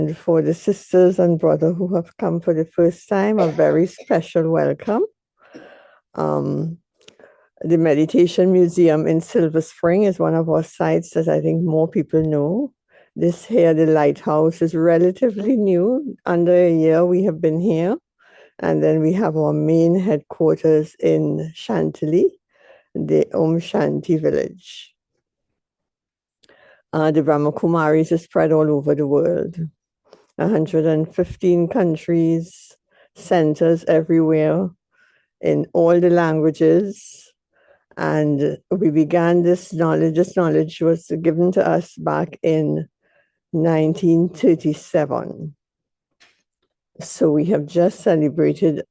And for the sisters and brother who have come for the first time, a very special welcome. The Meditation Museum in Silver Spring is one of our sites that I think more people know. This here, the lighthouse, is relatively new. Under a year we have been here. And then we have our main headquarters in Chantilly, the Om Shanti village. The Brahma Kumaris is spread all over the world. 115 countries, centers everywhere in all the languages. And we began this knowledge. This knowledge was given to us back in 1937. So we have just celebrated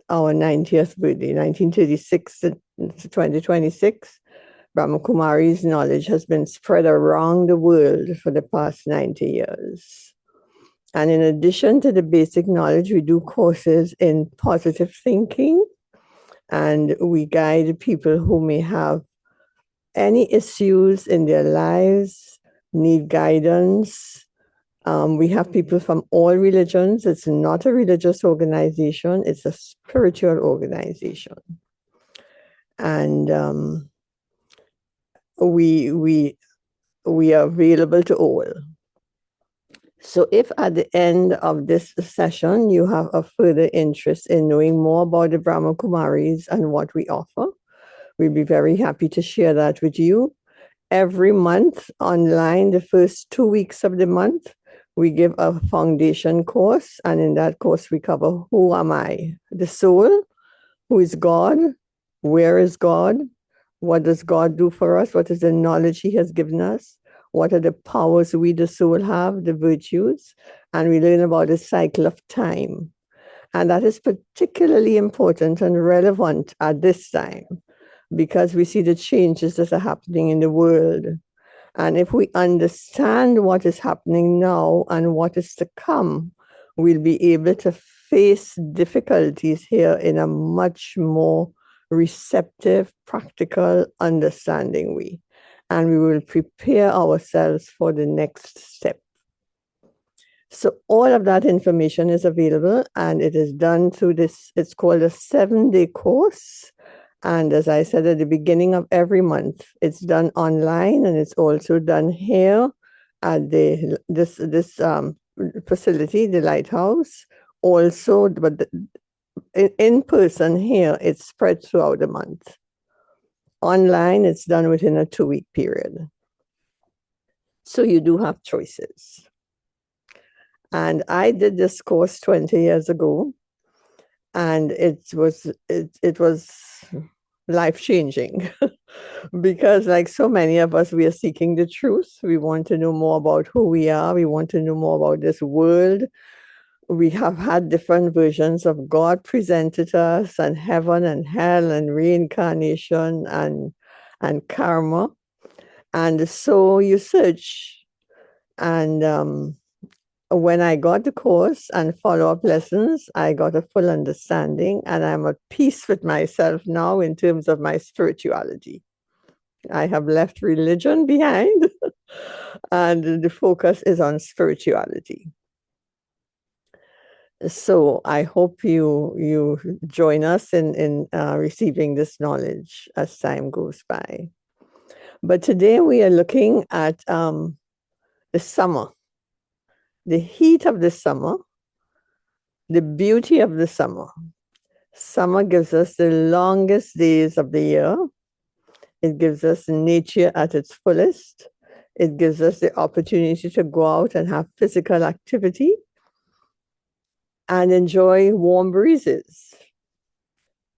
our 90th birthday, 1936 to 2026. Brahma Kumaris knowledge has been spread around the world for the past 90 years. And in addition to the basic knowledge, we do courses in positive thinking, and we guide people who may have any issues in their lives, need guidance. We have people from all religions. It's not a religious organization, it's a spiritual organization. And we are available to all. So if at the end of this session you have a further interest in knowing more about the Brahma Kumaris and what we offer, we'll be very happy to share that with you. Every month online, the first 2 weeks of the month, we give a foundation course. And in that course, we cover who am I? The soul, who is God, where is God, what does God do for us, what is the knowledge he has given us, what are the powers we, the soul, have, the virtues, and we learn about the cycle of time. And that is particularly important and relevant at this time because we see the changes that are happening in the world. And if we understand what is happening now and what is to come, we'll be able to face difficulties here in a much more receptive, practical, understanding way. And we will prepare ourselves for the next step. So all of that information is available, and it is done through this, it's called a 7-day course. And as I said at the beginning of every month, it's done online, and it's also done here at this facility, the lighthouse. Also, but in person here, it's spread throughout the month. Online, it's done within a 2-week period. So you do have choices. And I did this course 20 years ago, and it was life-changing because, like so many of us, we are seeking the truth. We want to know more about who we are. We want to know more about this world. We have had different versions of God presented to us, and heaven and hell and reincarnation and karma. And so you search. And when I got the course and follow-up lessons, I got a full understanding, and I'm at peace with myself now in terms of my spirituality. I have left religion behind, and the focus is on spirituality. So I hope you join us in receiving this knowledge as time goes by. But today we are looking at the summer, the heat of the summer, the beauty of the summer. Summer gives us the longest days of the year. It gives us nature at its fullest. It gives us the opportunity to go out and have physical activity and enjoy warm breezes.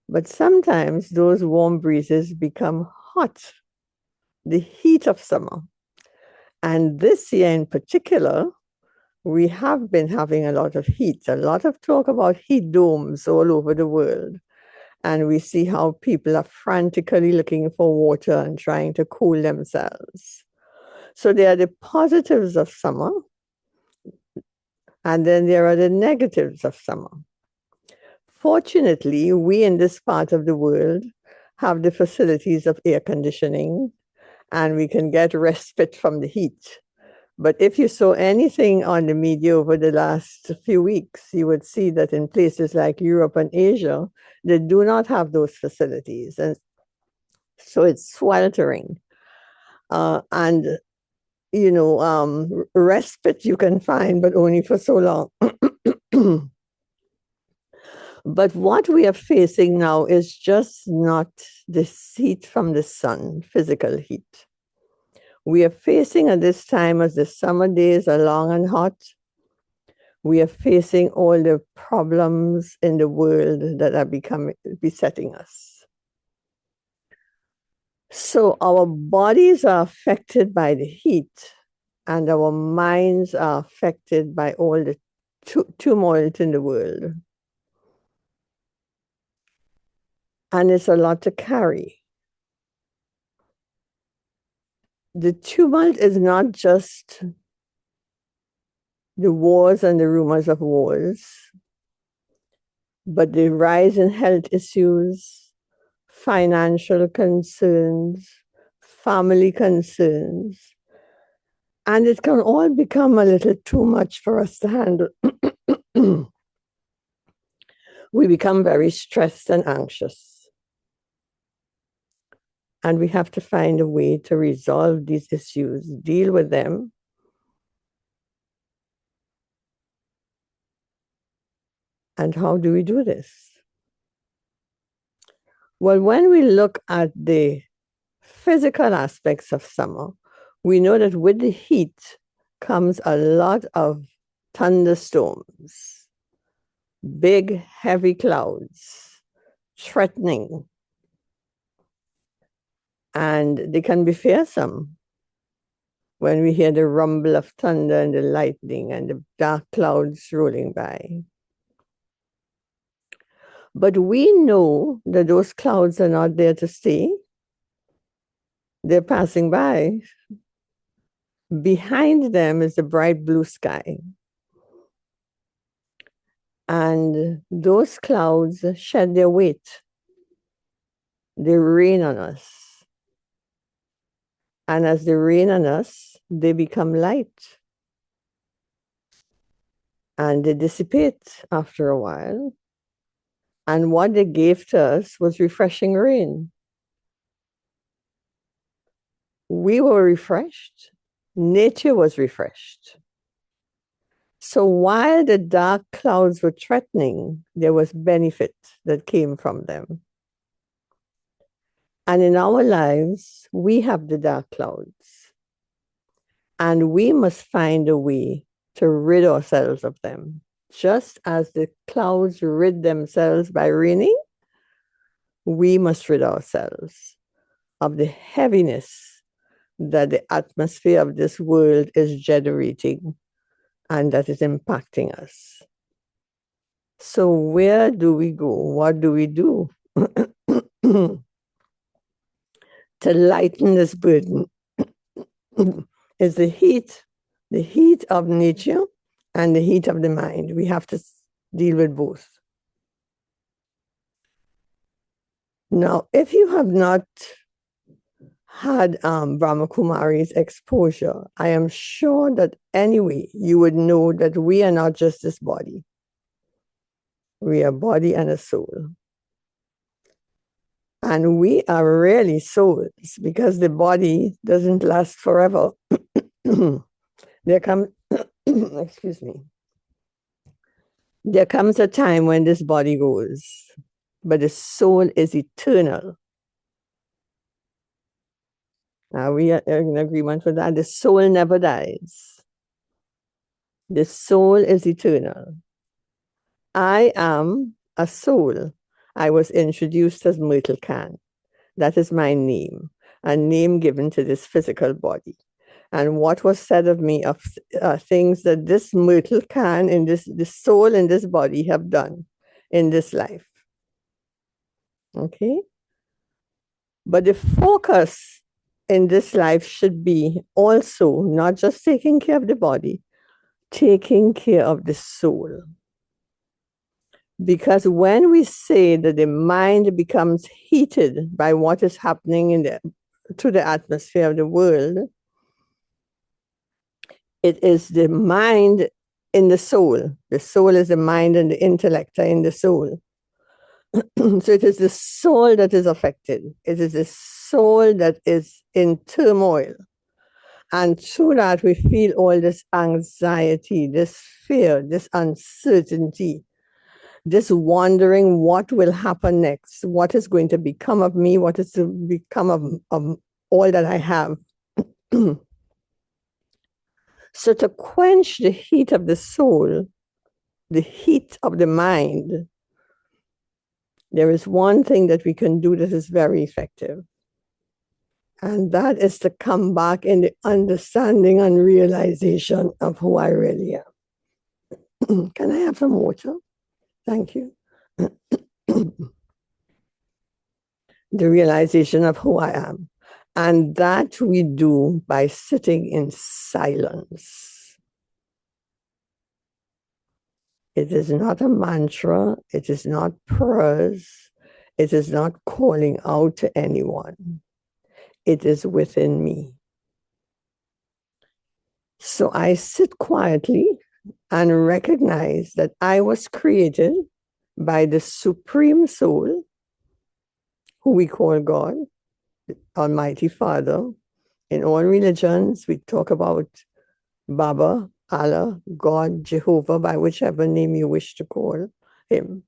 But sometimes those warm breezes become hot, the heat of summer. And this year in particular, we have been having a lot of heat, a lot of talk about heat domes all over the world. And we see how people are frantically looking for water and trying to cool themselves. So there are the positives of summer, and then there are the negatives of summer. Fortunately, we in this part of the world have the facilities of air conditioning, and we can get respite from the heat. But if you saw anything on the media over the last few weeks, you would see that in places like Europe and Asia, they do not have those facilities. And so it's sweltering. And, respite you can find, but only for so long. But what we are facing now is just not the heat from the sun, physical heat. We are facing at this time, as the summer days are long and hot, we are facing all the problems in the world that are besetting us. So our bodies are affected by the heat, and our minds are affected by all the tumult in the world. And it's a lot to carry. The tumult is not just the wars and the rumors of wars, but the rise in health issues, financial concerns, family concerns, and it can all become a little too much for us to handle. We become very stressed and anxious. And we have to find a way to resolve these issues, deal with them. And how do we do this? Well, when we look at the physical aspects of summer, we know that with the heat comes a lot of thunderstorms, big, heavy clouds, threatening, and they can be fearsome when we hear the rumble of thunder and the lightning and the dark clouds rolling by. But we know that those clouds are not there to stay. They're passing by. Behind them is the bright blue sky. And those clouds shed their weight. They rain on us. And as they rain on us, they become light. And they dissipate after a while. And what they gave to us was refreshing rain. We were refreshed. Nature was refreshed. So while the dark clouds were threatening, there was benefit that came from them. And in our lives, we have the dark clouds. And we must find a way to rid ourselves of them. Just as the clouds rid themselves by raining, we must rid ourselves of the heaviness that the atmosphere of this world is generating and that is impacting us. So where do we go? What do we do to lighten this burden? Is the heat of nature and the heat of the mind. We have to deal with both. Now, if you have not had Brahma Kumaris exposure, I am sure that anyway, you would know that we are not just this body. We are body and a soul. And we are really souls because the body doesn't last forever. There comes, excuse me. There comes a time when this body goes, but the soul is eternal. Now we are in agreement with that. The soul never dies. The soul is eternal. I am a soul. I was introduced as Myrtle Can. That is my name, a name given to this physical body. And what was said of me of things that this Myrtle Can in this soul in this body have done in this life. Okay? But the focus in this life should be also not just taking care of the body, taking care of the soul. Because when we say that the mind becomes heated by what is happening to the atmosphere of the world, It is the mind in the soul. The soul is the mind and the intellect are in the soul. So it is the soul that is affected. It is the soul that is in turmoil. And through that, we feel all this anxiety, this fear, this uncertainty, this wondering what will happen next, what is going to become of me, what is to become of all that I have. So to quench the heat of the soul, the heat of the mind, there is one thing that we can do that is very effective. And that is to come back in the understanding and realization of who I really am. Can I have some water? Thank you. The realization of who I am. And that we do by sitting in silence. It is not a mantra. It is not prayers. It is not calling out to anyone. It is within me. So I sit quietly and recognize that I was created by the Supreme Soul, who we call God, Almighty Father. In all religions, we talk about Baba, Allah, God, Jehovah, by whichever name you wish to call him.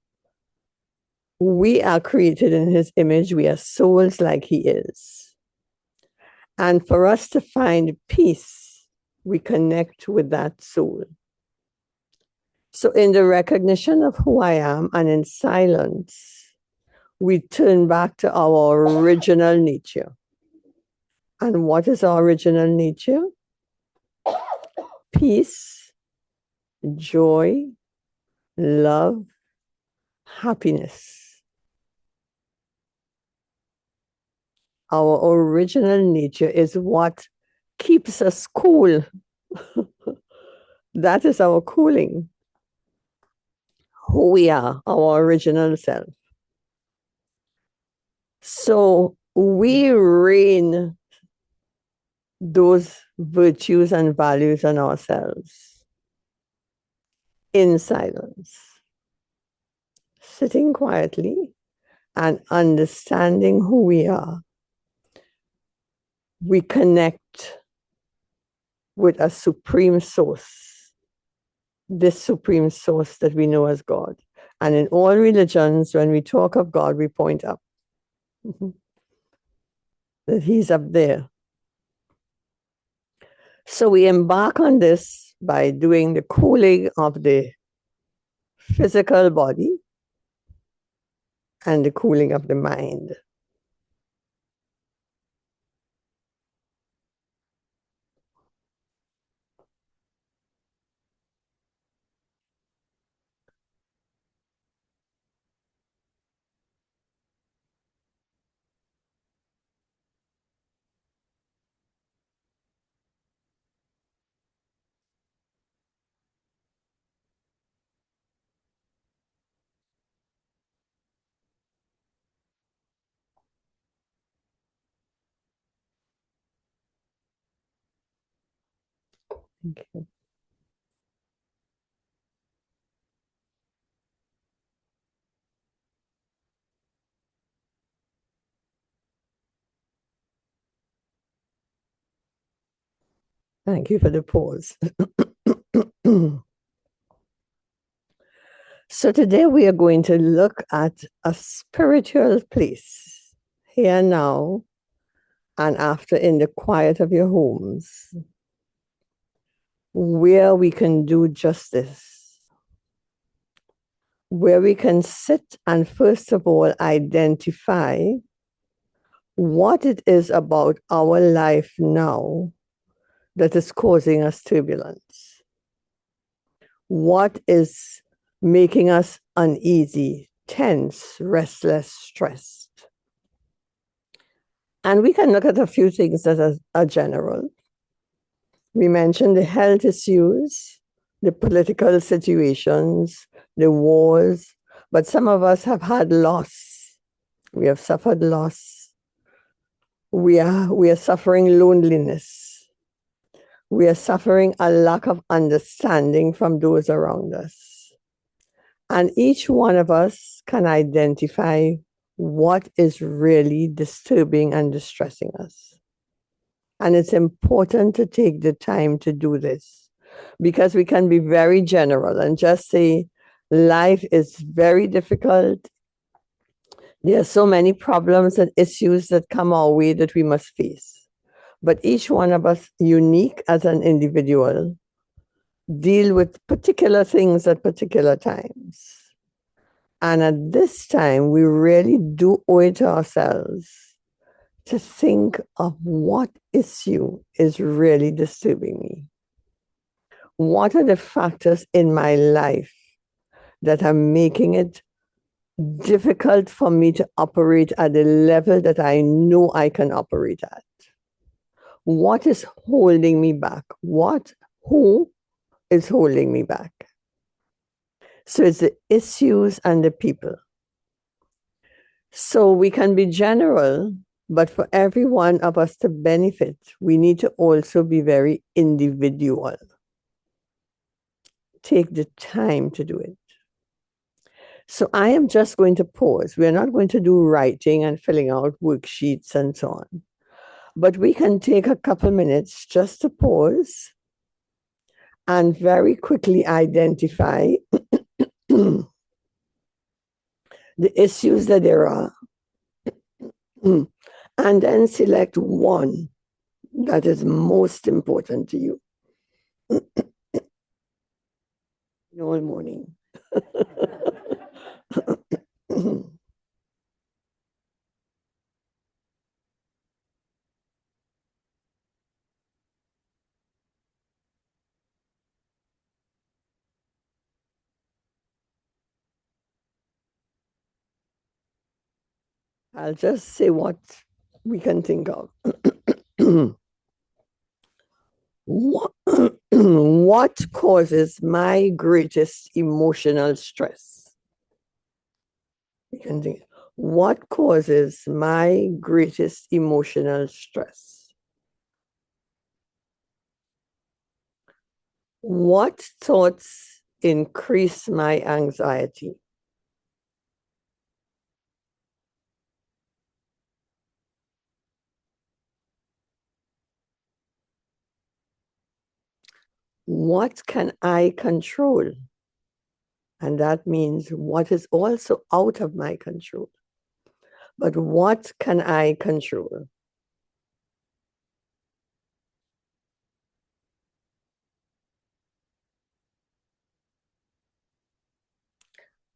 We are created in his image. We are souls like he is. And for us to find peace, we connect with that soul. So in the recognition of who I am and in silence, we turn back to our original nature. And what is our original nature? Peace, joy, love, happiness. Our original nature is what keeps us cool. That is our cooling. Who we are, our original self. So we rain those virtues and values on ourselves in silence, sitting quietly and understanding who we are. We connect with a supreme source, this supreme source that we know as God. And in all religions, when we talk of God, we point up. That he's up there. So we embark on this by doing the cooling of the physical body and the cooling of the mind. Okay. Thank you for the pause. So today we are going to look at a spiritual place, here now and after, in the quiet of your homes, where we can do justice, where we can sit and first of all identify what it is about our life now that is causing us turbulence. What is making us uneasy, tense, restless, stressed? And we can look at a few things that are general. We mentioned the health issues, the political situations, the wars, but some of us have had loss. We have suffered loss. We are suffering loneliness. We are suffering a lack of understanding from those around us. And each one of us can identify what is really disturbing and distressing us. And it's important to take the time to do this because we can be very general and just say, life is very difficult. There are so many problems and issues that come our way that we must face. But each one of us, unique as an individual, deal with particular things at particular times. And at this time, we really do owe it to ourselves to think of what issue is really disturbing me. What are the factors in my life that are making it difficult for me to operate at the level that I know I can operate at? What is holding me back? Who is holding me back? So it's the issues and the people. So we can be general, but for every one of us to benefit, we need to also be very individual. Take the time to do it. So I am just going to pause. We're not going to do writing and filling out worksheets and so on. But we can take a couple minutes just to pause and very quickly identify the issues that there are, and then select one that is most important to you. All morning. I'll just say what we can think of. What causes my greatest emotional stress? You can think, what causes my greatest emotional stress? What thoughts increase my anxiety? What can I control? And that means what is also out of my control. But what can I control?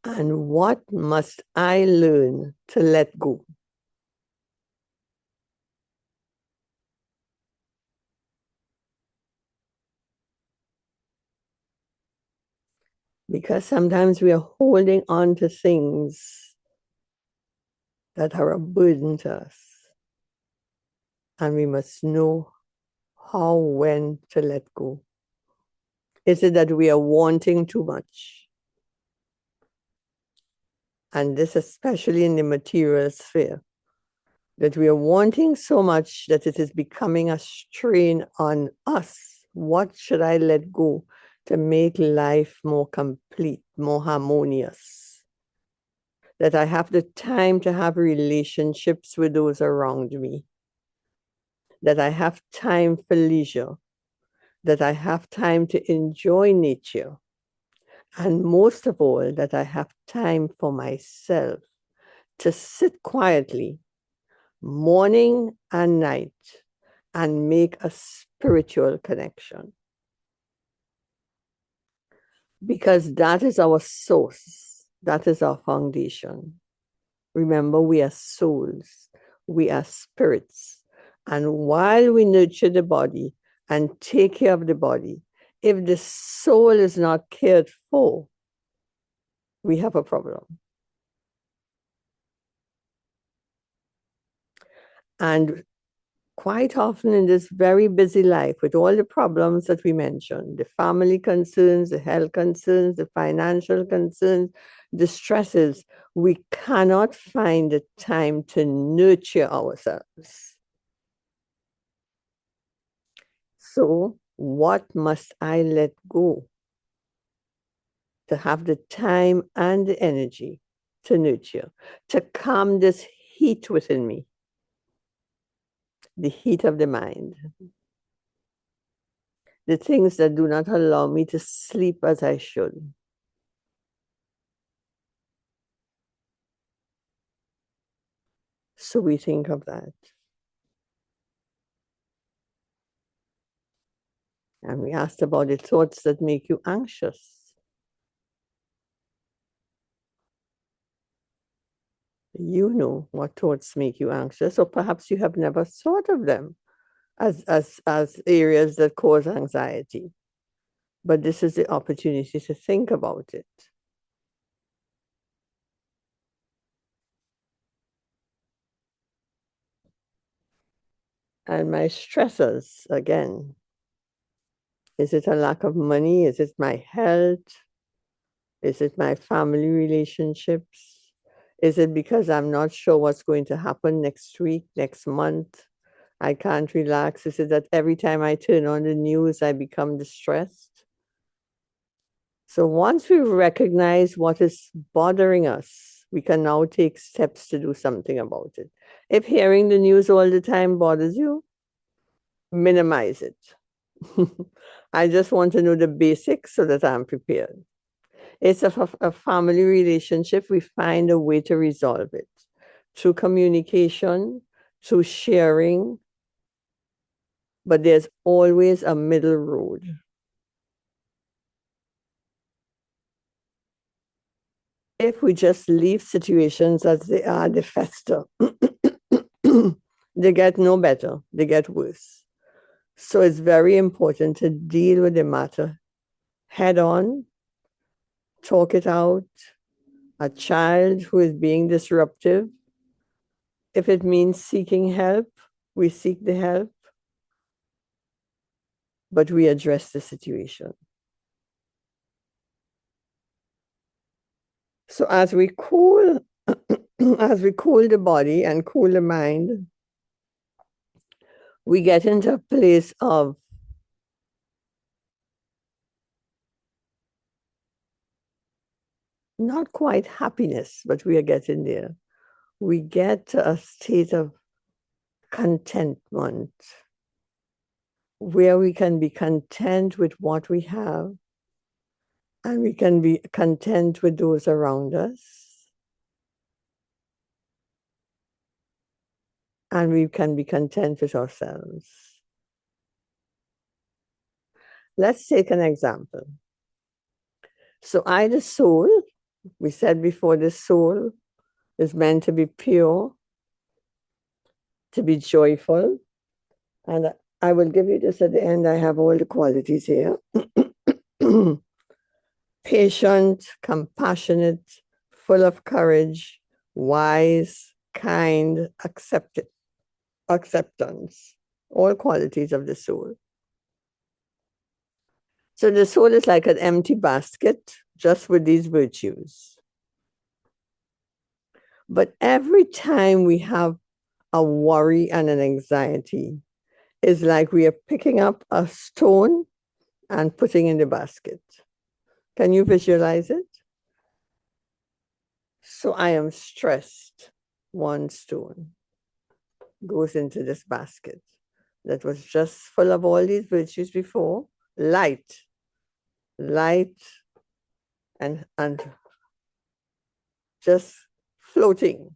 And what must I learn to let go? Because sometimes we are holding on to things that are a burden to us. And we must know how, when to let go. Is it that we are wanting too much? And this especially in the material sphere, that we are wanting so much that it is becoming a strain on us. What should I let go to make life more complete, more harmonious? That I have the time to have relationships with those around me. That I have time for leisure. That I have time to enjoy nature. And most of all, that I have time for myself to sit quietly morning and night and make a spiritual connection. Because that is our source, that is our foundation. Remember, we are souls, we are spirits. And while we nurture the body and take care of the body, if the soul is not cared for, we have a problem. And quite often in this very busy life, with all the problems that we mentioned, the family concerns, the health concerns, the financial concerns, the stresses, we cannot find the time to nurture ourselves. So What must I let go to have the time and the energy to nurture, to calm this heat within me, the heat of the mind, the things that do not allow me to sleep as I should. So we think of that. And we asked about the thoughts that make you anxious. You know what thoughts make you anxious, or perhaps you have never thought of them as areas that cause anxiety. But this is the opportunity to think about it. And my stressors, again, is it a lack of money? Is it my health? Is it my family relationships? Is it because I'm not sure what's going to happen next week, next month? I can't relax. Is it that every time I turn on the news, I become distressed? So once we recognize what is bothering us, we can now take steps to do something about it. If hearing the news all the time bothers you, minimize it. I just want to know the basics so that I'm prepared. It's a family relationship. We find a way to resolve it through communication, through sharing, but there's always a middle road. If we just leave situations as they are, they fester. They get no better, they get worse. So it's very important to deal with the matter head on, talk it out. A child who is being disruptive, if it means seeking help, we seek the help, but we address the situation. So as we cool, as we cool the body and cool the mind, we get into a place of not quite happiness, but we are getting there. We get to a state of contentment where we can be content with what we have and we can be content with those around us and we can be content with ourselves. Let's take an example. So I, the soul, we said before, the soul is meant to be pure, to be joyful. And I will give you this at the end. I have all the qualities here. Patient, compassionate, full of courage, wise, kind, acceptance, all qualities of the soul. So the soul is like an empty basket, just with these virtues. But every time we have a worry and an anxiety, it's like we are picking up a stone and putting in the basket. Can you visualize it? So I am stressed. One stone goes into this basket that was just full of all these virtues before. Light and just floating.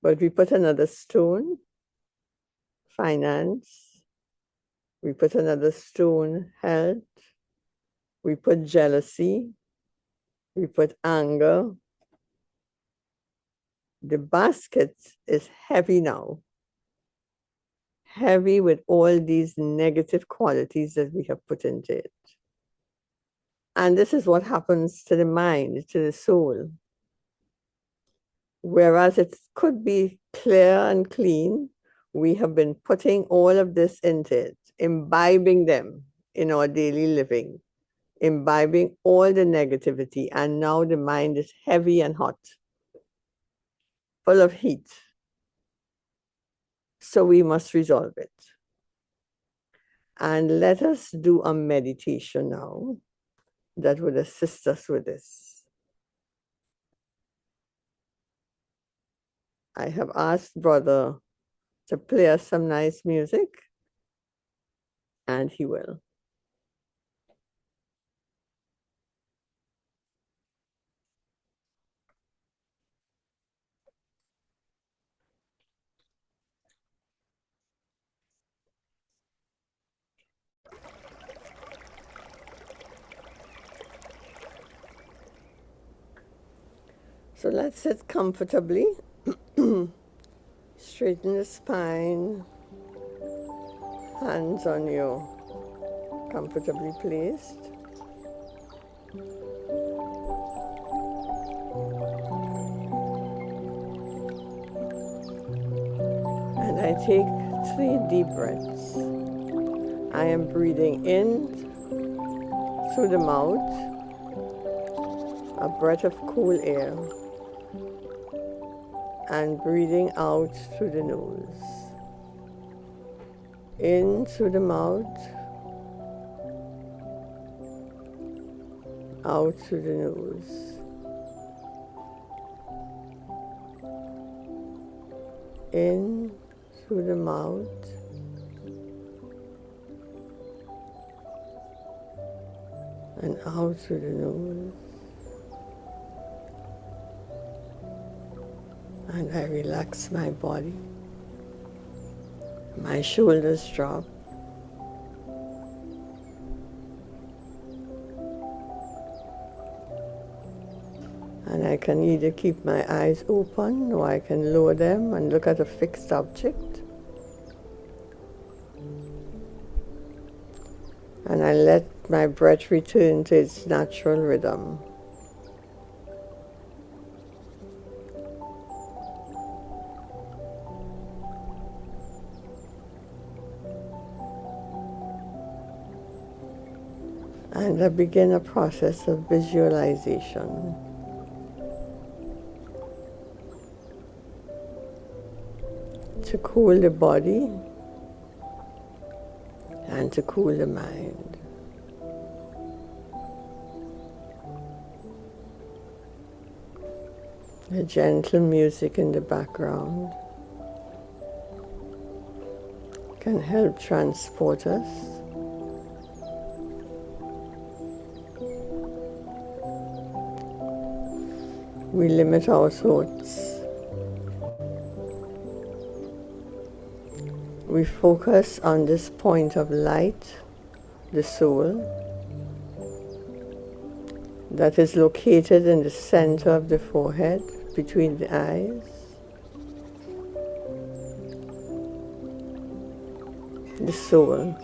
But we put another stone, finance. We put another stone, health. We put jealousy. We put anger. The basket is heavy now. Heavy with all these negative qualities that we have put into it. And this is what happens to the mind, to the soul. Whereas it could be clear and clean, we have been putting all of this into it, imbibing them in our daily living, imbibing all the negativity, and now the mind is heavy and hot, full of heat. So we must resolve it. And let us do a meditation now that would assist us with this. I have asked Brother to play us some nice music, and he will. So let's sit comfortably. Straighten the spine, hands on you, comfortably placed. And I take 3 deep breaths. I am breathing in through the mouth, a breath of cool air, and breathing out through the nose. In through the mouth, out through the nose. In through the mouth, and out through the nose. And I relax my body. My shoulders drop. And I can either keep my eyes open or I can lower them and look at a fixed object. And I let my breath return to its natural rhythm. And I begin a process of visualization. To cool the body and to cool the mind. The gentle music in the background can help transport us we limit our thoughts. We focus on this point of light, the soul, that is located in the center of the forehead, between the eyes. The soul.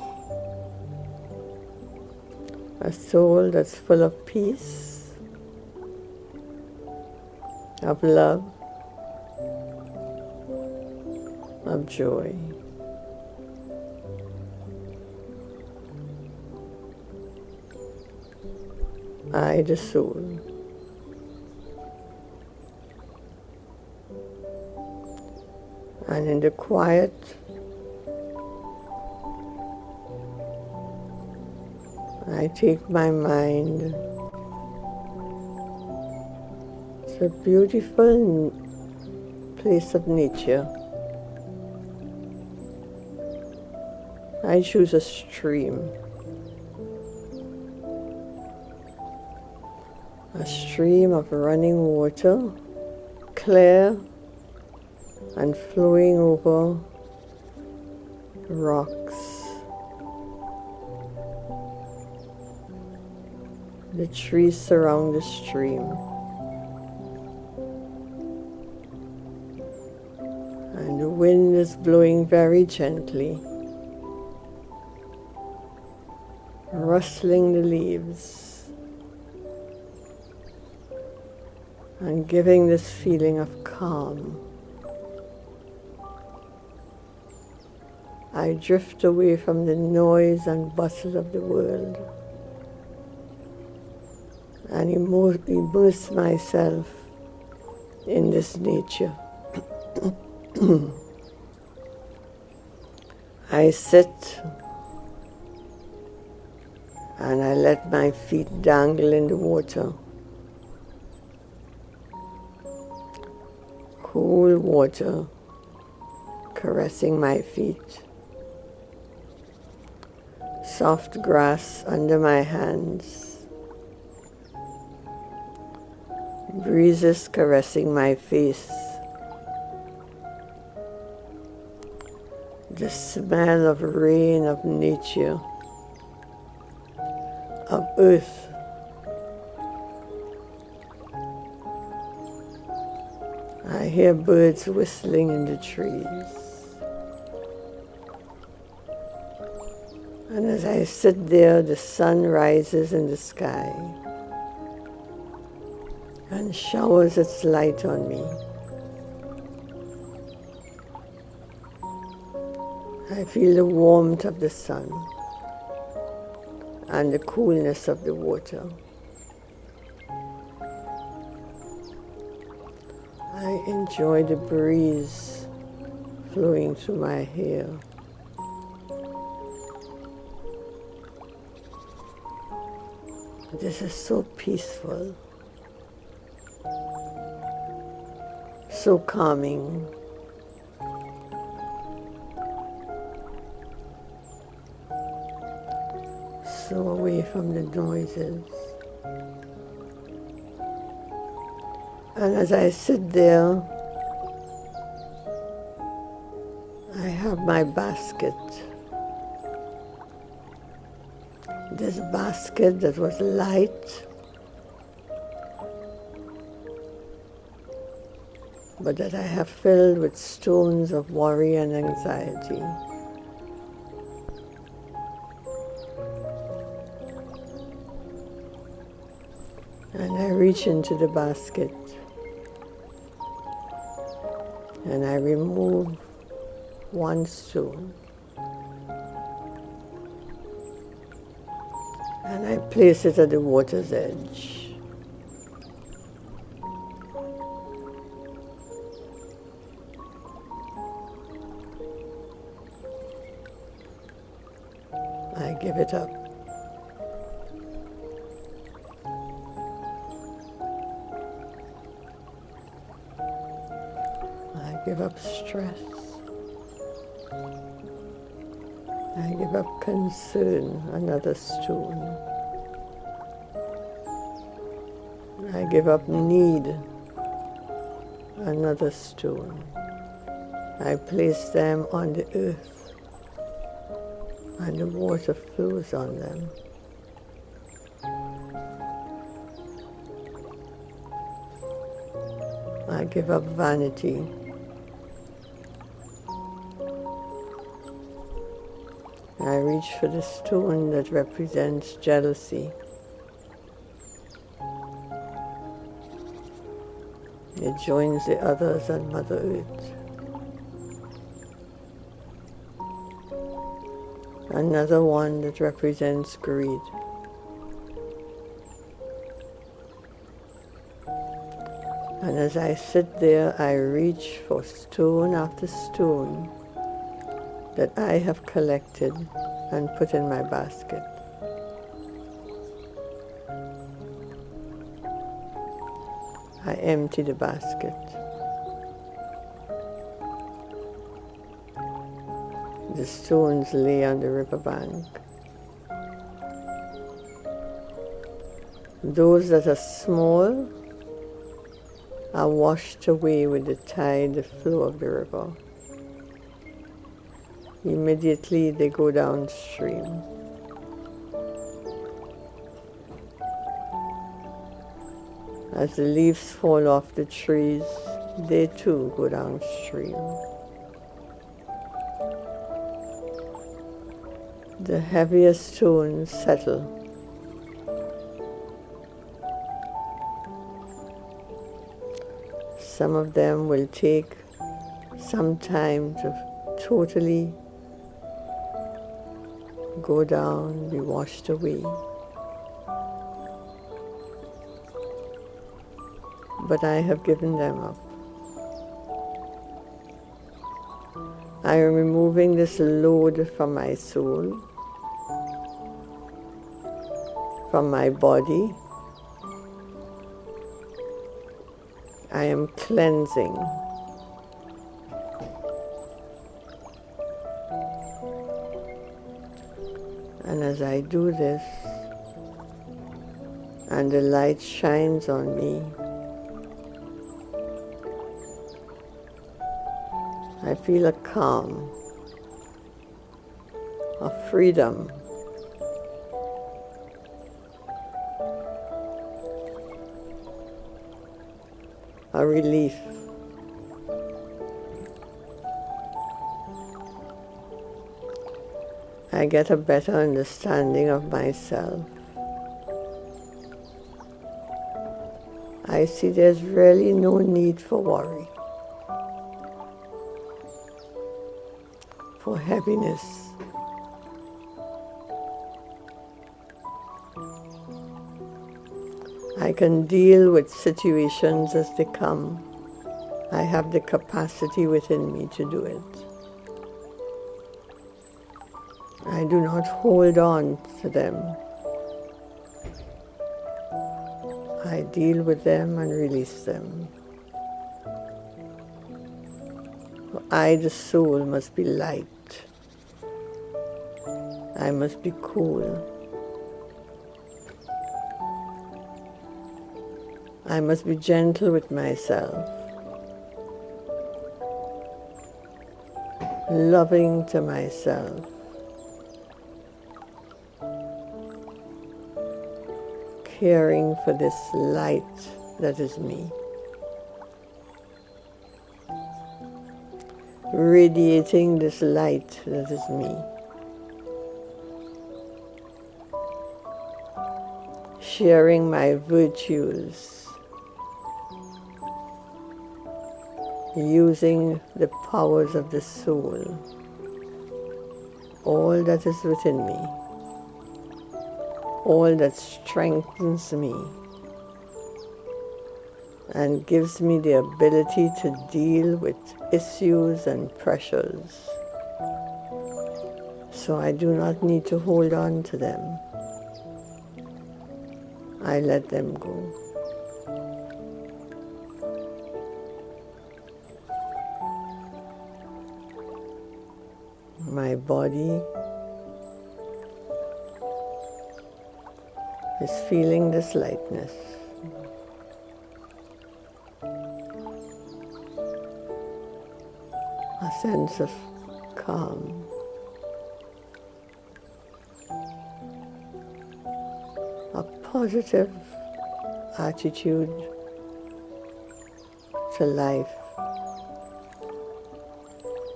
A soul that's full of peace, of love, of joy. I, the soul. And in the quiet, I take my mind to a beautiful place of nature. I choose a stream. A stream of running water, clear and flowing over rocks. The trees surround the stream. And the wind is blowing very gently, rustling the leaves and giving this feeling of calm. I drift away from the noise and bustle of the world and immerse myself in this nature. I sit And I let my feet dangle in the water. Cool water caressing my feet. Soft grass under my hands. Breezes caressing my face. The smell of rain, of nature, of earth. I hear birds whistling in the trees. And as I sit there, the sun rises in the sky and showers its light on me. I feel the warmth of the sun and the coolness of the water. I enjoy the breeze flowing through my hair. This is so peaceful, so calming. So away from the noises. And as I sit there, I have my basket. This basket that was light, but that I have filled with stones of worry and anxiety. And I reach into the basket and I remove one stone and I place it at the water's edge. I give it up. I give up stress. I give up concern, another stone. I give up need, another stone. I place them on the earth and the water flows on them. I give up vanity. I reach for the stone that represents jealousy. It joins the others on Mother Earth. Another one that represents greed. And as I sit there, I reach for stone after stone that I have collected and put in my basket. I empty the basket. The stones lay on the riverbank. Those that are small are washed away with the tide, the flow of the river. Immediately they go downstream. As the leaves fall off the trees, they too go downstream. The heavier stones settle. Some of them will take some time to totally go down, be washed away. But I have given them up. I am removing this load from my soul. from my body. I am cleansing. And as I do this, and the light shines on me, I feel a calm, a freedom, a relief. I get a better understanding of myself. I see there's really no need for worry, for heaviness. I can deal with situations as they come. I have the capacity within me to do it. I do not hold on to them. I deal with them and release them. For I, the soul, must be light. I must be cool. I must be gentle with myself, loving to myself, caring for this light that is me, radiating this light that is me, sharing my virtues, using the powers of the soul, all that is within me, all that strengthens me and gives me the ability to deal with issues and pressures. So I do not need to hold on to them. I let them go. My body is feeling this lightness. A sense of calm. A positive attitude to life,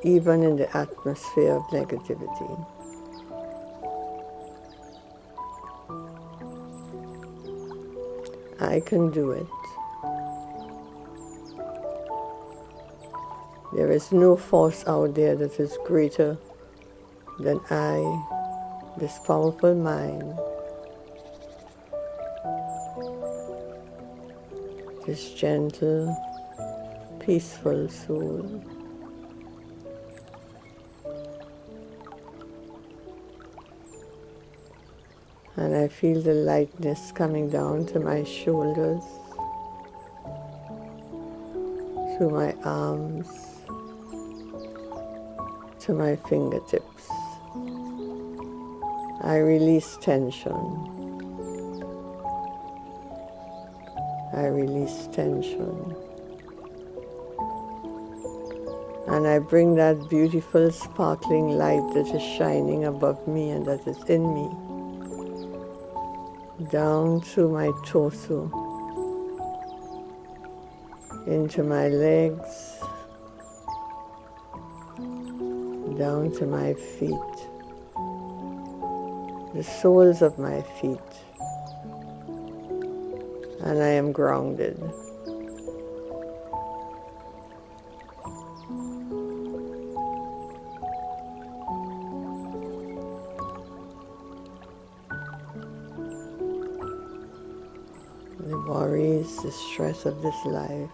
even in the atmosphere of negativity. I can do it. There is no force out there that is greater than I, this powerful mind, this gentle, peaceful soul. And I feel the lightness coming down to my shoulders, through my arms, to my fingertips. I release tension. I release tension. And I bring that beautiful sparkling light that is shining above me and that is in me down through my torso, into my legs, down to my feet, the soles of my feet, and I am grounded. The worries, the stress of this life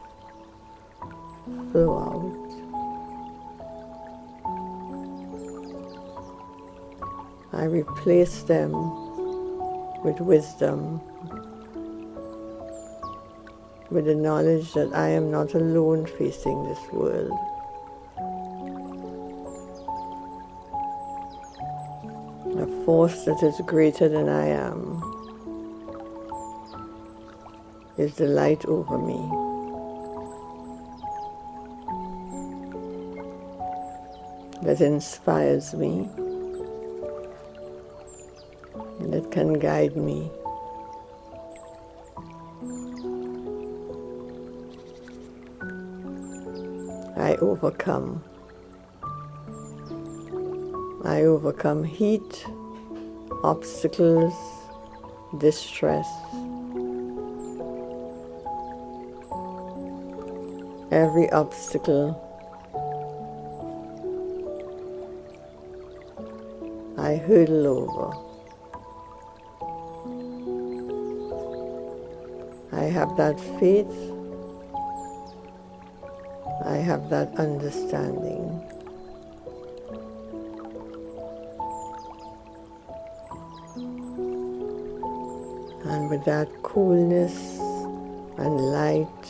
flow out. I replace them with wisdom, with the knowledge that I am not alone facing this world. A force that is greater than I am is the light over me. That inspires me, that can guide me. I overcome. I overcome heat, obstacles, distress. Every obstacle I hurdle over. I have that faith. I have that understanding. And with that coolness and light,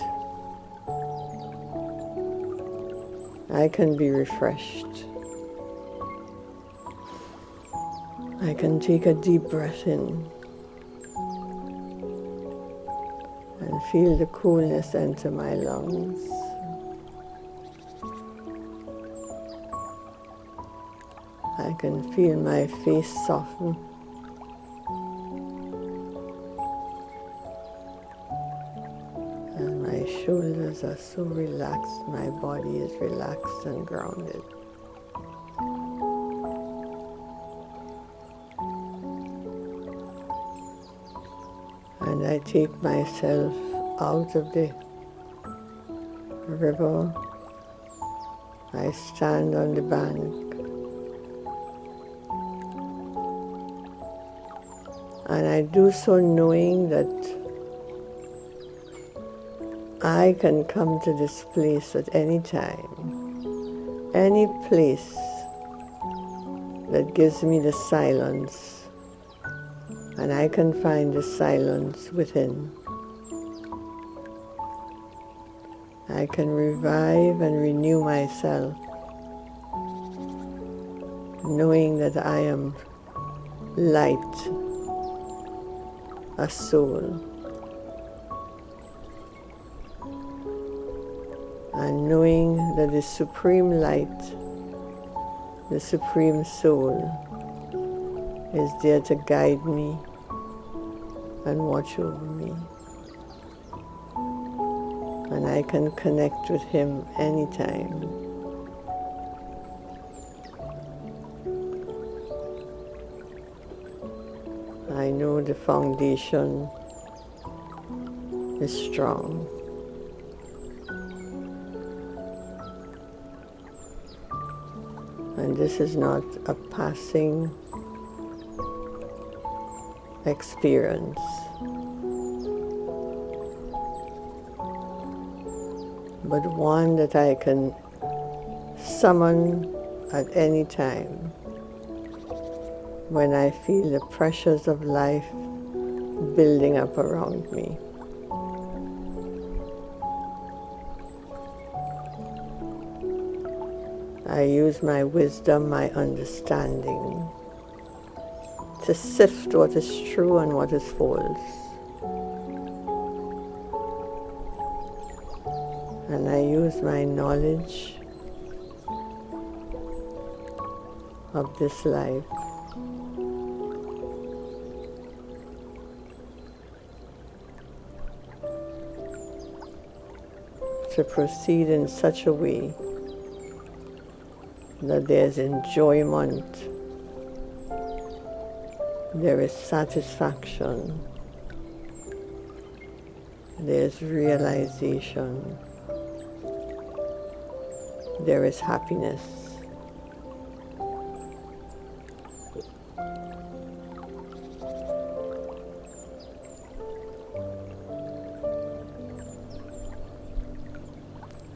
I can be refreshed. I can take a deep breath in and feel the coolness enter my lungs. I can feel my face soften. And my shoulders are so relaxed, my body is relaxed and grounded. And I take myself out of the river. I stand on the bank. And I do so knowing that I can come to this place at any time, any place that gives me the silence, and I can find the silence within. I can revive and renew myself, knowing that I am light, a soul, and knowing that the supreme light, the supreme soul, is there to guide me and watch over me. And I can connect with him anytime. I know the foundation is strong. And this is not a passing experience, but one that I can summon at any time when I feel the pressures of life building up around me. I use my wisdom, my understanding to sift what is true and what is false. And I use my knowledge of this life to proceed in such a way that there's enjoyment, there is satisfaction, there's realization, there is happiness.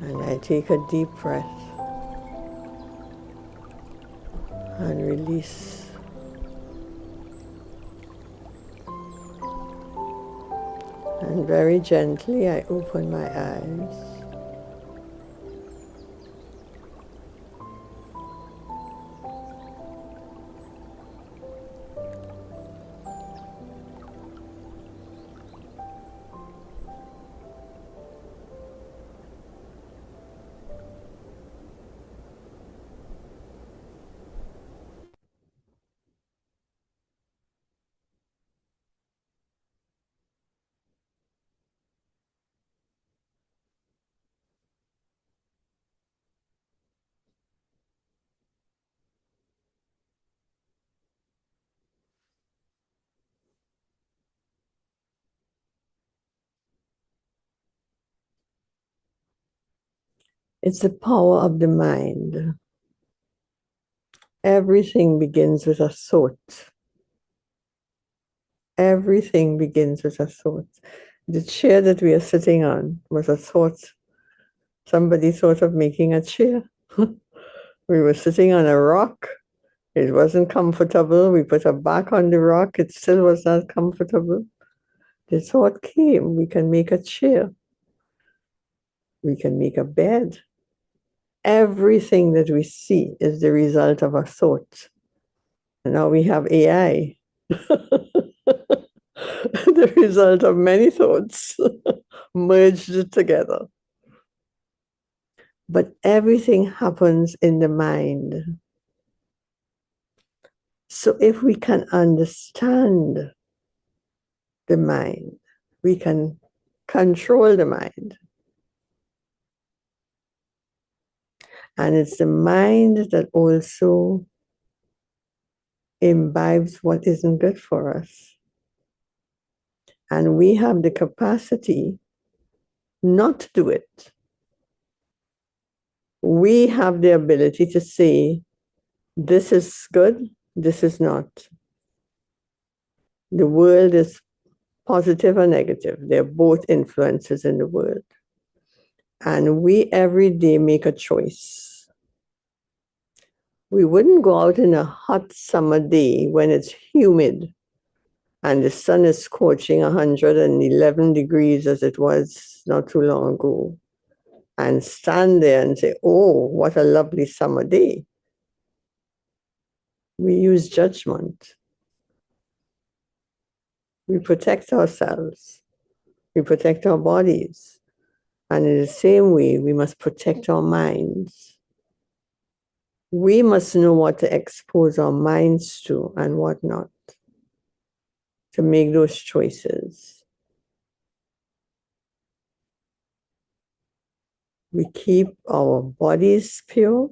And I take a deep breath and release. And very gently, I open my eyes. It's the power of the mind. Everything begins with a thought. Everything begins with a thought. The chair that we are sitting on was a thought. Somebody thought of making a chair. We were sitting on a rock. It wasn't comfortable. We put our back on the rock. It still was not comfortable. The thought came, we can make a chair. We can make a bed. Everything that we see is the result of a thought. And now we have AI. The result of many thoughts merged together. But everything happens in the mind. So if we can understand the mind, we can control the mind. And it's the mind that also imbibes what isn't good for us. And we have the capacity not to do it. We have the ability to say, this is good, this is not. The world is positive or negative. They're both influences in the world. And we every day make a choice. We wouldn't go out in a hot summer day when it's humid and the sun is scorching 111 degrees as it was not too long ago, and stand there and say, oh, what a lovely summer day. We use judgment. We protect ourselves. We protect our bodies. And in the same way, we must protect our minds. We must know what to expose our minds to and what not, to make those choices. We keep our bodies pure.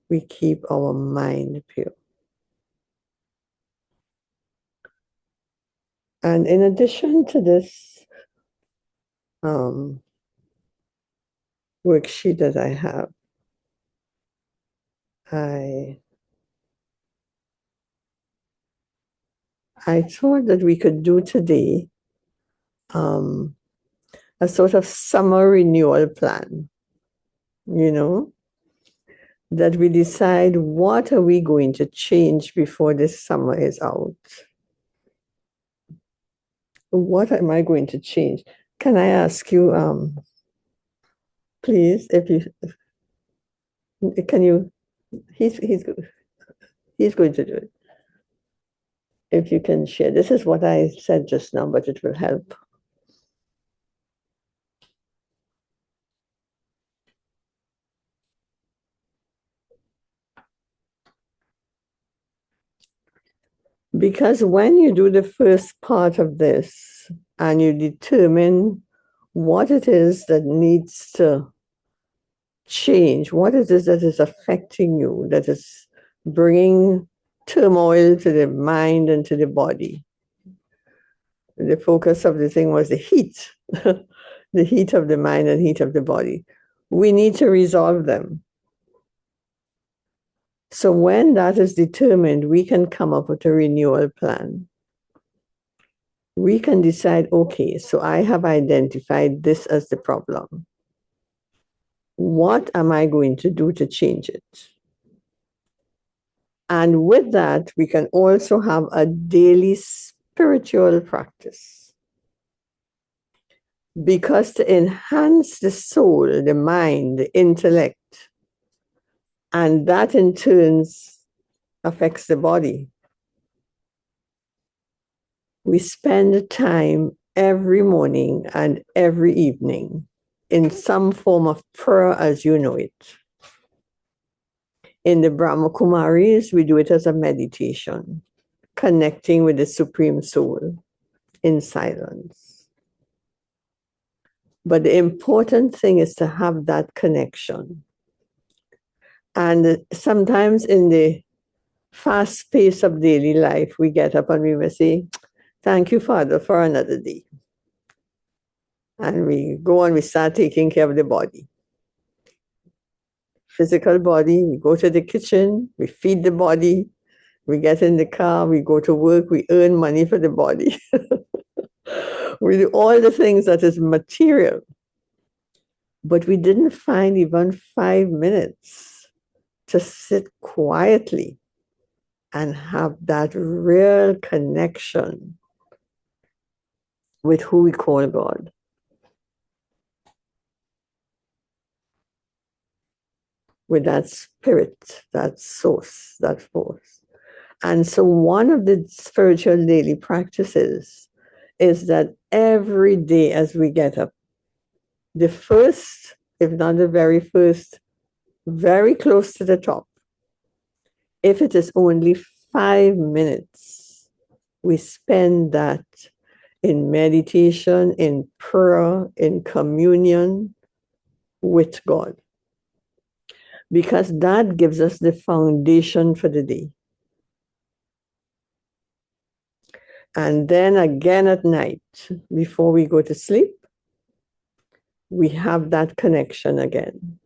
We keep our mind pure. And in addition to this worksheet that I have, I thought that we could do today a sort of summer renewal plan, that we decide what are we going to change before this summer is out. What am I going to change? Can I ask you, please, he's going to do it. If you can share, this is what I said just now, but it will help. Because when you do the first part of this and you determine what it is that needs to change, what it is that is affecting you, that is bringing turmoil to the mind and to the body. The focus of the thing was the heat, the heat of the mind and heat of the body. We need to resolve them. So when that is determined, we can come up with a renewal plan. We can decide, okay, so I have identified this as the problem. What am I going to do to change it? And with that, we can also have a daily spiritual practice. Because to enhance the soul, the mind, the intellect, and that in turn affects the body. We spend time every morning and every evening in some form of prayer as you know it. In the Brahma Kumaris, we do it as a meditation, connecting with the Supreme Soul in silence. But the important thing is to have that connection. And sometimes in the fast pace of daily life, we get up and we may say, "Thank you, Father, for another day." And we go on, we start taking care of the body. Physical body, we go to the kitchen, we feed the body, we get in the car, we go to work, we earn money for the body. We do all the things that is material. But we didn't find even 5 minutes to sit quietly and have that real connection with who we call God. With that spirit, that source, that force. And so one of the spiritual daily practices is that every day as we get up, the first, if not the very first, very close to the top, if it is only 5 minutes, we spend that in meditation, in prayer, in communion with God. Because that gives us the foundation for the day. And then again at night, before we go to sleep, we have that connection again.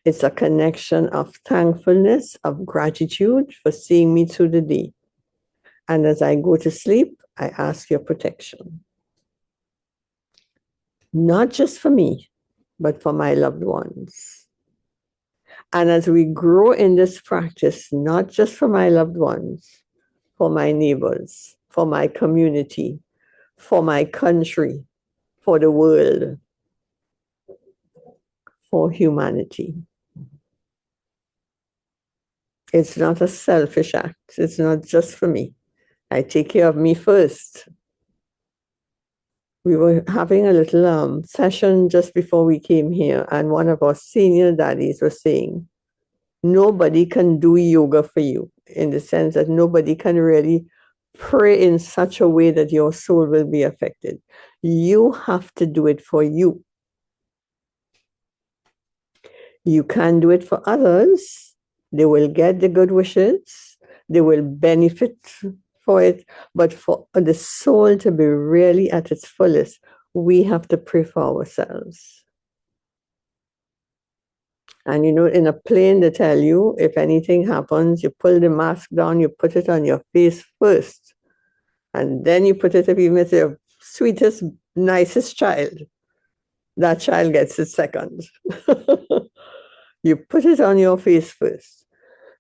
It's a connection of thankfulness, of gratitude for seeing me through the day. And as I go to sleep, I ask your protection. Not just for me, but for my loved ones. And as we grow in this practice, not just for my loved ones, for my neighbors, for my community, for my country, for the world, for humanity. It's not a selfish act. It's not just for me. I take care of me first. We were having a little session just before we came here, and one of our senior daddies was saying, nobody can do yoga for you, in the sense that nobody can really pray in such a way that your soul will be affected. You have to do it for you. You can do it for others. They will get the good wishes. They will benefit for it. But for the soul to be really at its fullest, we have to pray for ourselves. And you know, in a plane, they tell you, if anything happens, you pull the mask down, you put it on your face first. And then you put it up, even if your sweetest, nicest child. That child gets it second. You put it on your face first.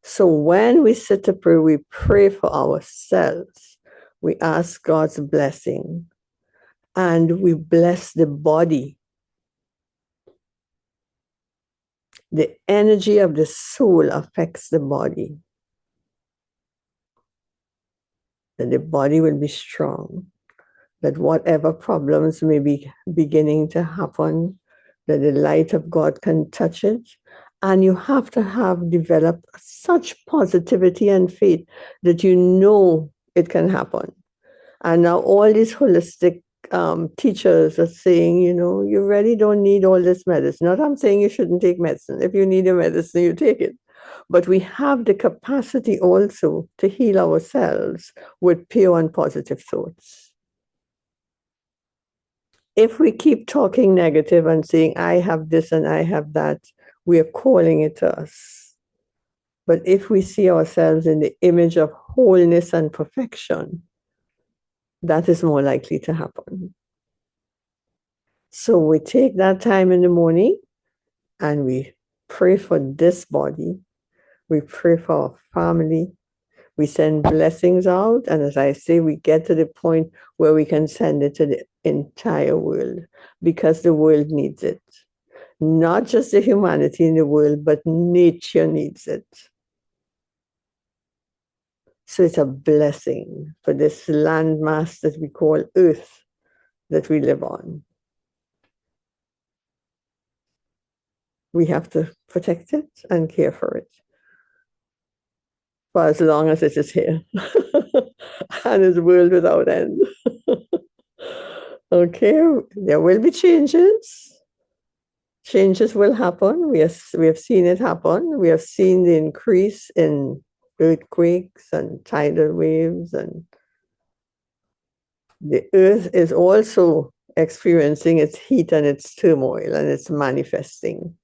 So when we sit to pray, we pray for ourselves. We ask God's blessing. And we bless the body. The energy of the soul affects the body. That the body will be strong. That whatever problems may be beginning to happen, that the light of God can touch it. And you have to have developed such positivity and faith that you know it can happen. And now all these holistic teachers are saying, you know, you really don't need all this medicine. Not I'm saying you shouldn't take medicine. If you need a medicine, you take it. But we have the capacity also to heal ourselves with pure and positive thoughts. If we keep talking negative and saying, I have this and I have that, we are calling it to us. But if we see ourselves in the image of wholeness and perfection, that is more likely to happen. So we take that time in the morning and we pray for this body. We pray for our family. We send blessings out. And as I say, we get to the point where we can send it to the entire world because the world needs it. Not just the humanity in the world, but nature needs it. So it's a blessing for this landmass that we call Earth that we live on. We have to protect it and care for it for as long as it is here and it's world without end. Okay, there will be changes. Changes will happen. We have seen it happen. We have seen the increase in earthquakes and tidal waves, and the earth is also experiencing its heat and its turmoil, and it's manifesting.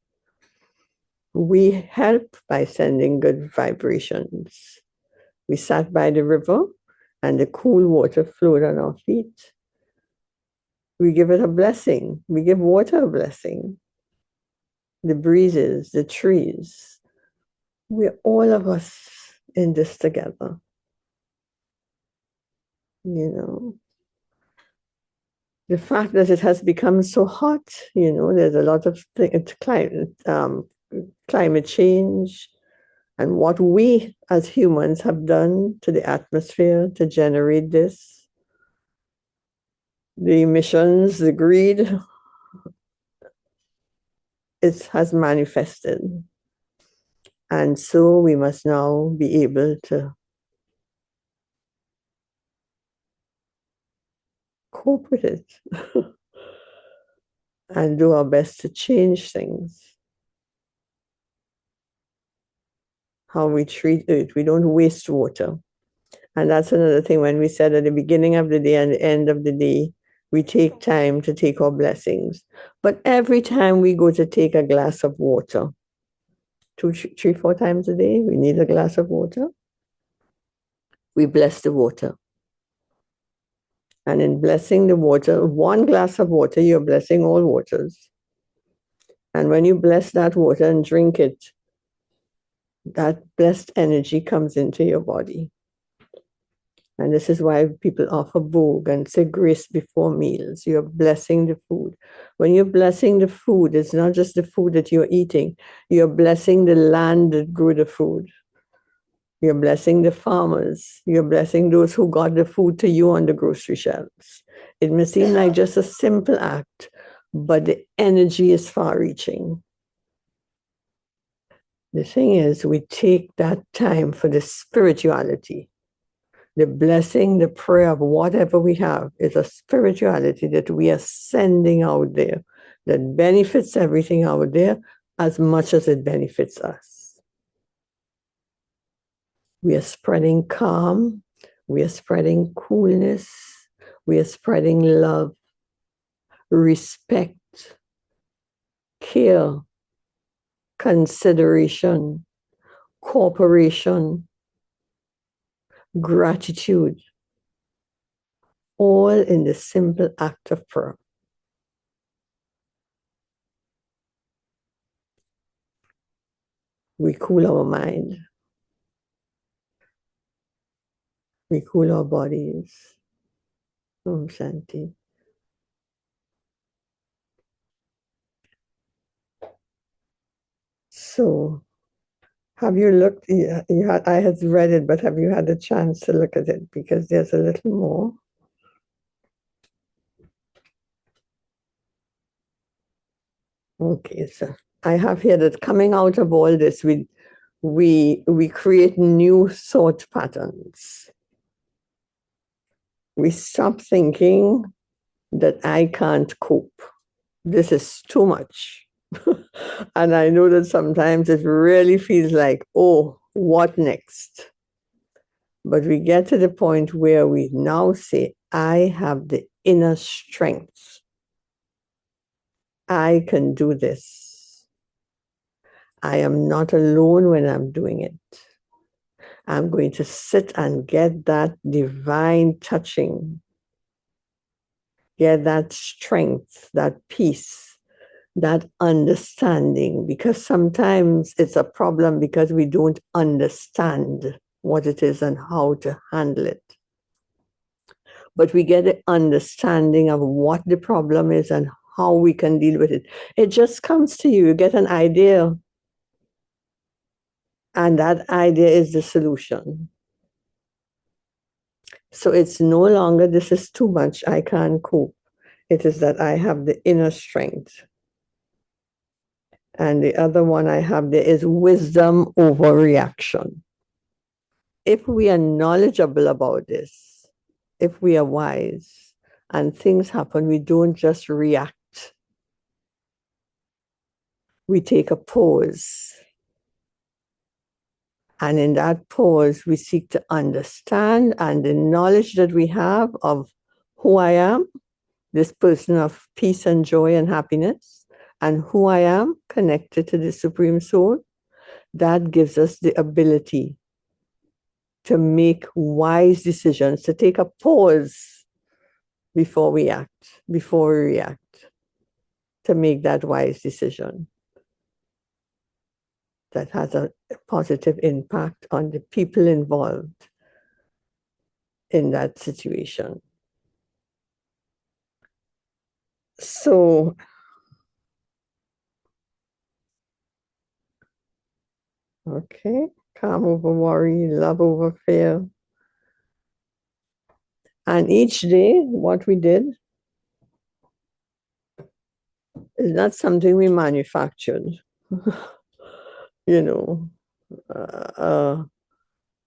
We help by sending good vibrations. We sat by the river and the cool water flowed on our feet. We give it a blessing. We give water a blessing. The breezes, the trees. We're all of us in this together. You know, the fact that it has become so hot, you know, there's a lot of climate change, and what we as humans have done to the atmosphere to generate this, the emissions, the greed, it has manifested. And so we must now be able to cope with it and do our best to change things. How we treat it. We don't waste water. And that's another thing when we said at the beginning of the day and the end of the day, we take time to take our blessings. But every time we go to take a glass of water, 2, 3, 4 times a day, we need a glass of water. We bless the water. And in blessing the water, 1 glass of water, you're blessing all waters. And when you bless that water and drink it, that blessed energy comes into your body. And this is why people offer vogue and say grace before meals. You're blessing the food. When you're blessing the food, it's not just the food that you're eating. You're blessing the land that grew the food. You're blessing the farmers. You're blessing those who got the food to you on the grocery shelves. It may seem like just a simple act, but the energy is far-reaching. The thing is, we take that time for the spirituality. The blessing, the prayer of whatever we have is a spirituality that we are sending out there that benefits everything out there as much as it benefits us. We are spreading calm. We are spreading coolness. We are spreading love, respect, care, consideration, cooperation, gratitude, all in the simple act of prayer. We cool our mind. We cool our bodies. Om Shanti. So, have you looked? I had read it, but have you had a chance to look at it? Because there's a little more. Okay, so I have here that coming out of all this, we create new thought patterns. We stop thinking that I can't cope. This is too much. And I know that sometimes it really feels like, oh, what next? But we get to the point where we now say, I have the inner strength. I can do this. I am not alone when I'm doing it. I'm going to sit and get that divine touching, get that strength, that peace, that understanding, because sometimes it's a problem because we don't understand what it is and how to handle it. but we get an understanding of what the problem is and how we can deal with it. It just comes to you. You get an idea, and that idea is the solution. So it's no longer, this is too much, I can't cope. It is that I have the inner strength. And the other one I have there is wisdom over reaction. If we are knowledgeable about this, if we are wise and things happen, we don't just react. We take a pause. And in that pause, we seek to understand, and the knowledge that we have of who I am, this person of peace and joy and happiness, and who I am connected to the Supreme Soul, that gives us the ability to make wise decisions, to take a pause before we act, before we react, to make that wise decision that has a positive impact on the people involved in that situation. So, okay, calm over worry, love over fear. And each day, what we did is not something we manufactured. You know,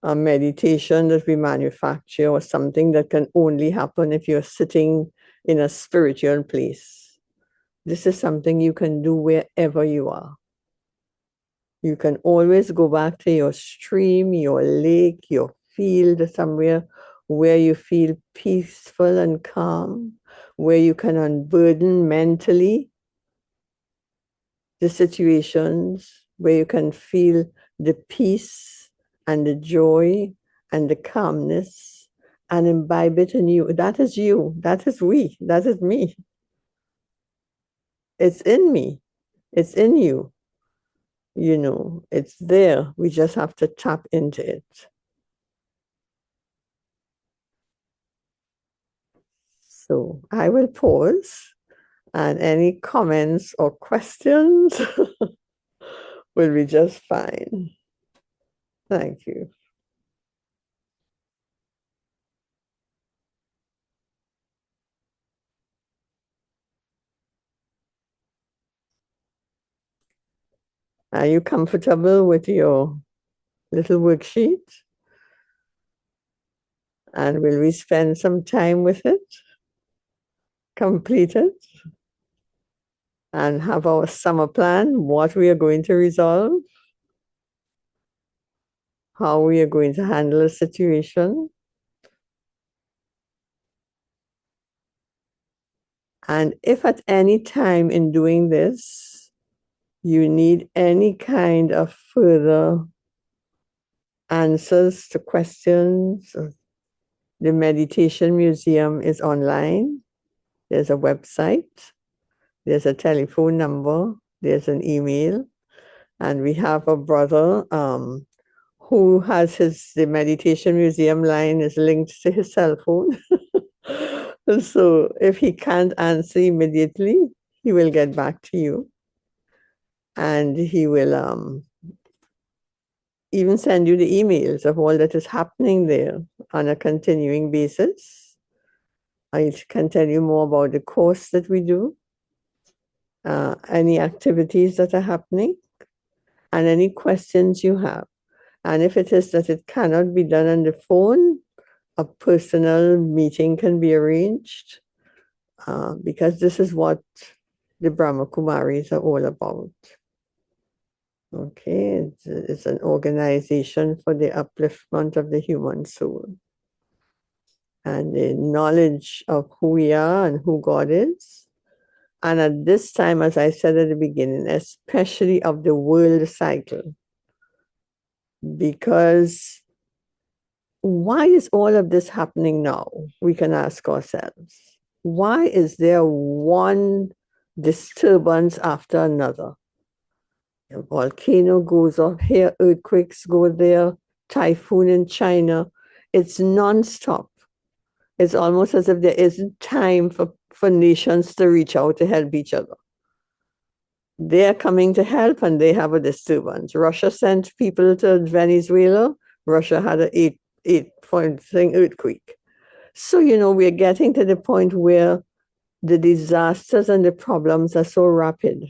a meditation that we manufacture or something that can only happen if you're sitting in a spiritual place. This is something you can do wherever you are. You can always go back to your stream, your lake, your field, somewhere where you feel peaceful and calm, where you can unburden mentally the situations, where you can feel the peace and the joy and the calmness and imbibe it in you. That is you. That is we. That is me. It's in me. It's in you. You know, it's there. We just have to tap into it. So I will pause, and any comments or questions will be just fine. Thank you. Are you comfortable with your little worksheet? And will we spend some time with it? Complete it? And have our summer plan, what we are going to resolve, how we are going to handle a situation. And if at any time in doing this, you need any kind of further answers to questions, the Meditation Museum is online. There's a website, there's a telephone number, there's an email, and we have a brother who has the Meditation Museum line is linked to his cell phone. So if he can't answer immediately, he will get back to you. And he will even send you the emails of all that is happening there on a continuing basis. I can tell you more about the course that we do, any activities that are happening, and any questions you have. And if it is that it cannot be done on the phone, a personal meeting can be arranged, because this is what the Brahma Kumaris are all about. Okay, it's an organization for the upliftment of the human soul and the knowledge of who we are and who God is. And at this time, as I said at the beginning, especially of the world cycle, because why is all of this happening now? We can ask ourselves. Why is there one disturbance after another? A volcano goes off here, earthquakes go there, typhoon in China. It's nonstop. It's almost as if there isn't time for nations to reach out to help each other. They're coming to help and they have a disturbance. Russia sent people to Venezuela. Russia had an 8-point thing earthquake. So, we're getting to the point where the disasters and the problems are so rapid.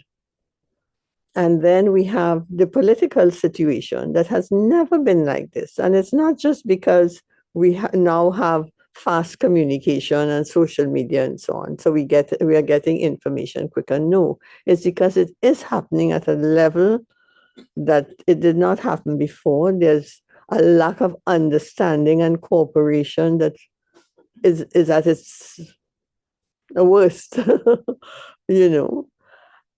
And then we have the political situation that has never been like this. And it's not just because we now have fast communication and social media and so on. So we are getting information quicker. No, it's because it is happening at a level that it did not happen before. There's a lack of understanding and cooperation that is at its worst, you know.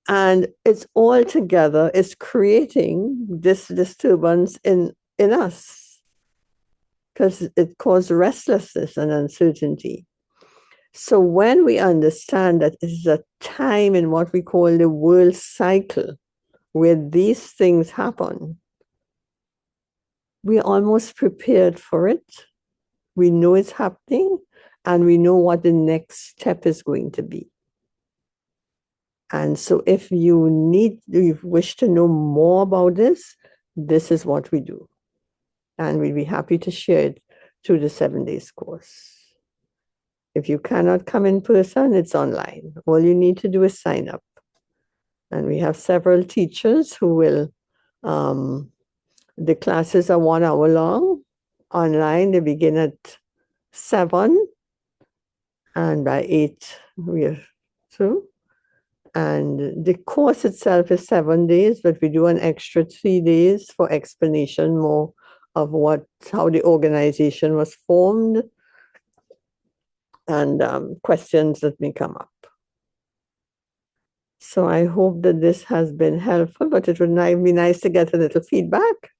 And it's all together, it's creating this disturbance in us because it causes restlessness and uncertainty. So when we understand that it is a time in what we call the world cycle where these things happen, we're almost prepared for it. We know it's happening and we know what the next step is going to be. And so if you wish to know more about this is what we do. And we'd be happy to share it through the 7 days course. If you cannot come in person, it's online. All you need to do is sign up. And we have several teachers who will, the classes are 1 hour long. Online, they begin at 7, and by 8, we're through. And the course itself is 7 days, but we do an extra 3 days for explanation more of how the organization was formed and questions that may come up. So I hope that this has been helpful, but it would be nice to get a little feedback.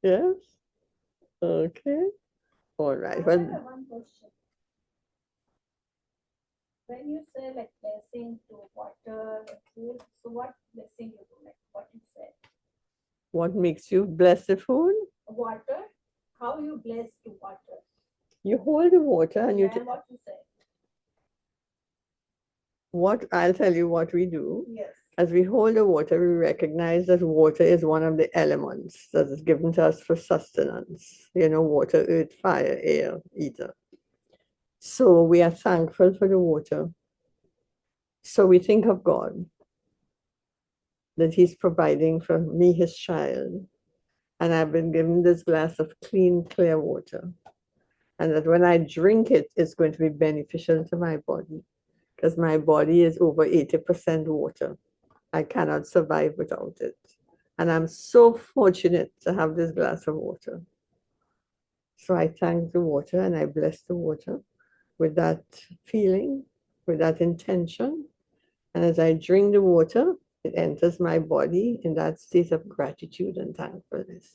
Yes? Okay. All right. I have one question. When you say like blessing to water, food, so what blessing you do? Like what you said? What makes you bless the food? Water. How you bless to water? You hold the water and you. What you say? I'll tell you what we do. Yes. As we hold the water, we recognize that water is one of the elements that is given to us for sustenance. Water, earth, fire, air, ether. So we are thankful for the water. So we think of God, that He's providing for me, His child. And I've been given this glass of clean, clear water. And that when I drink it, it's going to be beneficial to my body, because my body is over 80% water. I cannot survive without it. And I'm so fortunate to have this glass of water. So I thank the water and I bless the water with that feeling, with that intention. And as I drink the water, it enters my body in that state of gratitude and thankfulness.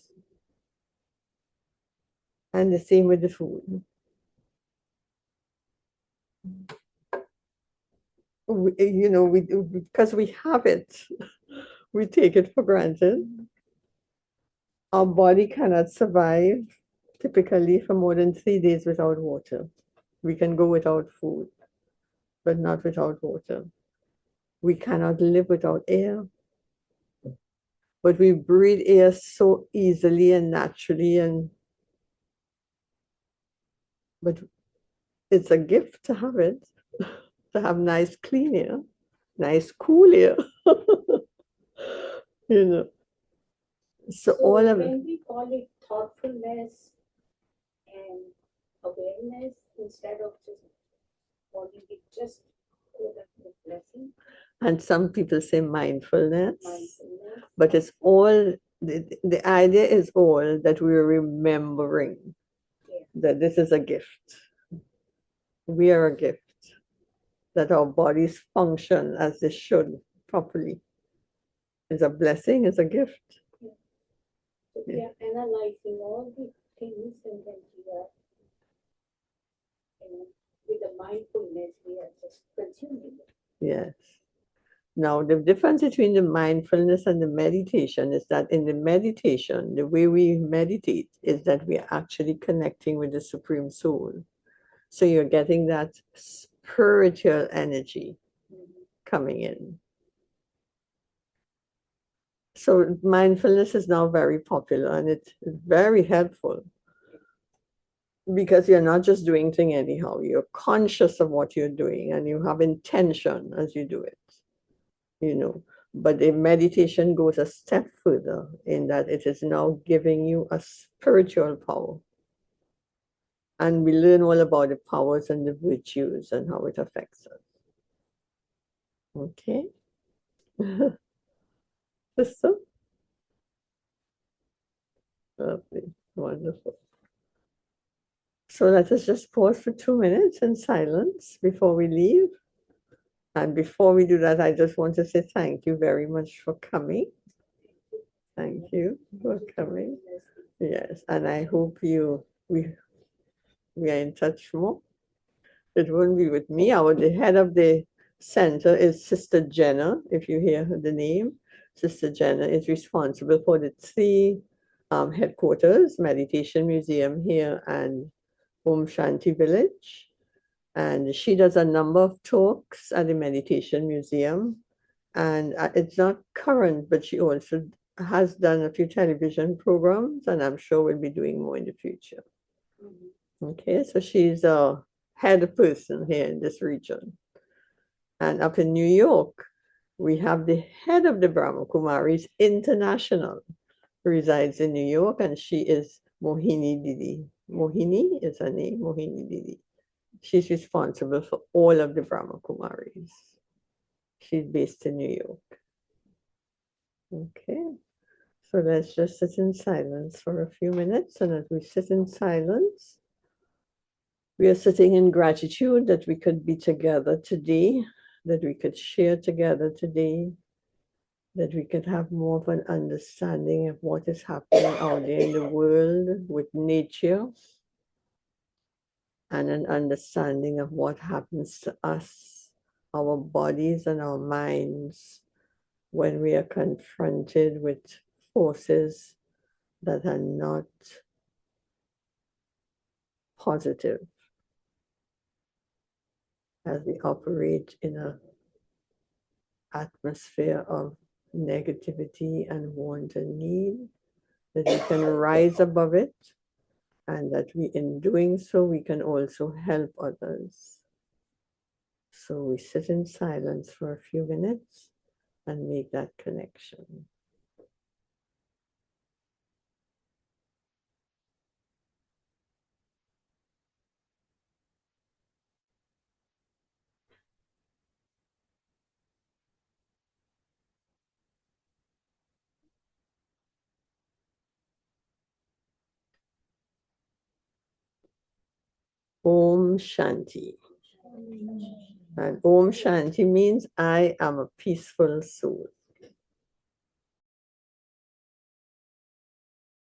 And the same with the food. Because we have it, we take it for granted. Our body cannot survive typically for more than 3 days without water. We can go without food, but not without water. We cannot live without air, but we breathe air so easily and naturally, but it's a gift to have it, to have nice clean air, nice cool air. you know. So all of when we call it thoughtfulness and awareness instead of just calling it just blessing. And some people say mindfulness. But it's all, the idea is all that we're remembering that this is a gift. We are a gift, that our bodies function as they should properly. It's a blessing, it's a gift. So we are analyzing all the things and then we are, with the mindfulness, we are just consuming it. Yes. Now, the difference between the mindfulness and the meditation is that in the meditation, the way we meditate is that we are actually connecting with the Supreme Soul. So you're getting that spiritual energy coming in. So mindfulness is now very popular and it's very helpful because you're not just doing things anyhow. You're conscious of what you're doing and you have intention as you do it, you know. But the meditation goes a step further in that it is now giving you a spiritual power. And we learn all about the powers and the virtues and how it affects us. Okay? Sister? Lovely. Wonderful. So let us just pause for 2 minutes in silence before we leave. And before we do that, I just want to say thank you very much for coming. Thank you for coming. Yes, and I hope we are in touch more. It won't be with me. The head of the center is Sister Jenna, if you hear the name. Sister Jenna is responsible for the three headquarters, Meditation Museum here and Om Shanti Village. And she does a number of talks at the Meditation Museum. And it's not current, but she also has done a few television programs, and I'm sure we'll be doing more in the future. Okay, so she's a head person here in this region. And up in New York, we have the head of the Brahma Kumaris International, who resides in New York, and she is Mohini Didi. Mohini is her name, Mohini Didi. She's responsible for all of the Brahma Kumaris. She's based in New York. Okay, so let's just sit in silence for a few minutes. And as we sit in silence, we are sitting in gratitude that we could be together today, that we could share together today, that we could have more of an understanding of what is happening out there in the world with nature, and an understanding of what happens to us, our bodies and our minds, when we are confronted with forces that are not positive, as we operate in an atmosphere of negativity and want and need, that we can rise above it, and that we, in doing so, we can also help others. So we sit in silence for a few minutes and make that connection. Om Shanti. And Om Shanti means I am a peaceful soul.